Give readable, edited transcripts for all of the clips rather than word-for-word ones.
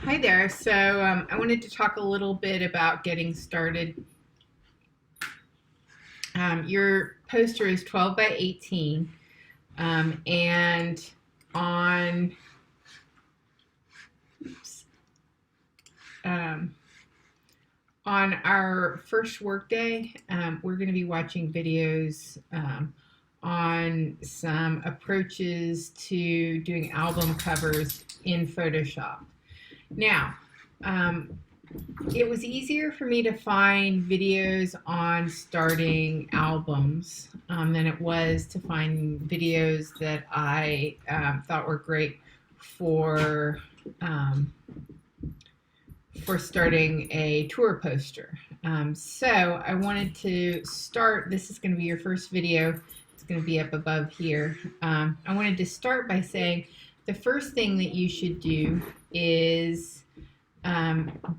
Hi there. So I wanted to talk a little bit about getting started. Your poster is 12 by 18, and on oops, on our first workday, we're going to be watching videos on some approaches to doing album covers in Photoshop. Now, it was easier for me to find videos on starting albums than it was to find videos that I thought were great for starting a tour poster. So I wanted to start. This is going to be your first video. It's going to be up above here. I wanted to start by saying the first thing that you should do is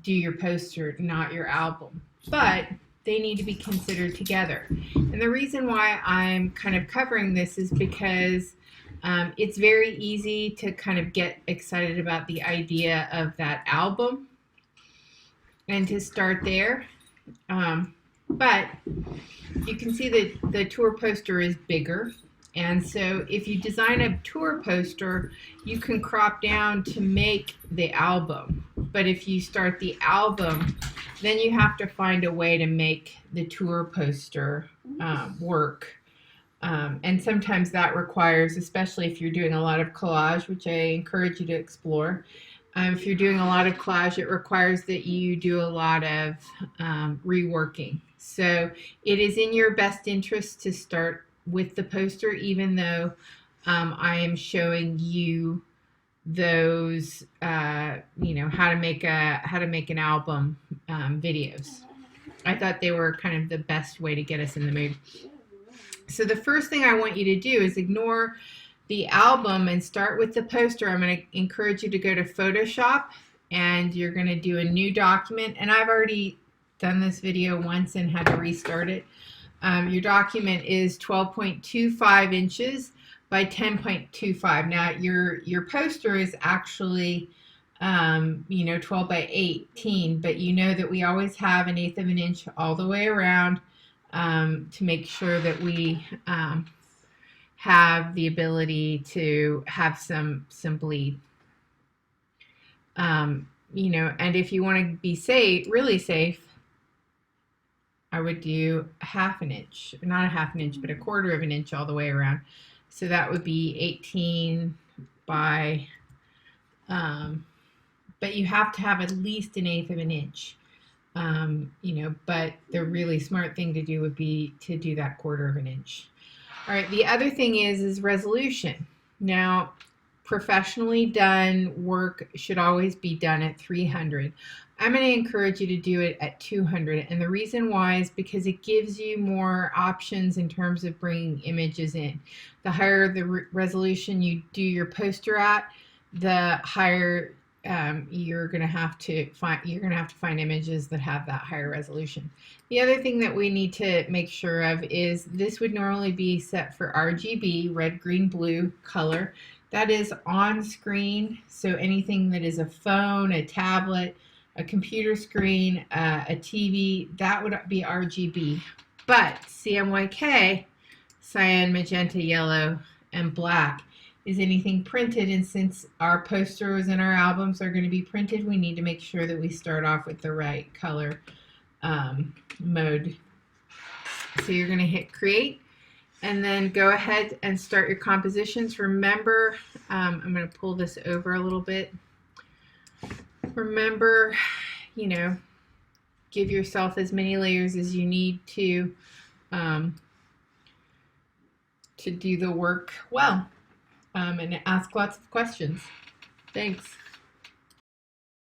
do your poster, not your album. But they need to be considered together. And the reason why I'm kind of covering this is because it's very easy to kind of get excited about the idea of that album and to start there. But you can see that the tour poster is bigger. And so if you design a tour poster, you can crop down to make the album. But if you start the album, then you have to find a way to make the tour poster work. And sometimes that requires, especially if you're doing a lot of collage, which I encourage you to explore, if you're doing a lot of collage, it requires that you do a lot of reworking. So it is in your best interest to start with the poster, even though I am showing you those, how to make an album videos. I thought they were kind of the best way to get us in the mood. So the first thing I want you to do is ignore the album and start with the poster. I'm going to encourage you to go to Photoshop, and you're going to do a new document. And I've already done this video once and had to restart it. Your document is 12.25 inches by 10.25. Now your poster is actually 12 by 18, but you know that we always have 1/8 of an inch all the way around to make sure that we have the ability to have some bleed. And if you want to be safe, really safe, I would do 1/2 inch, not 1/2 inch, but 1/4 inch all the way around. So that would be 18 by, but you have to have at least 1/8 of an inch. But the really smart thing to do would be to do that 1/4 inch. All right, the other thing is resolution. Now, professionally done work should always be done at 300. I'm going to encourage you to do it at 200, and the reason why is because it gives you more options in terms of bringing images in. The higher the resolution you do your poster at, the higher you're going to have to find images that have that higher resolution. The other thing that we need to make sure of is this would normally be set for RGB, red, green, blue color. That is on screen, so anything that is a phone, a tablet, a computer screen, a TV, that would be RGB. But CMYK, cyan, magenta, yellow, and black, is anything printed, and since our posters and our albums are going to be printed, we need to make sure that we start off with the right color mode. So you're going to hit create, and then go ahead and start your compositions. Remember, I'm going to pull this over a little bit. Remember, give yourself as many layers as you need to do the work well, and ask lots of questions. Thanks.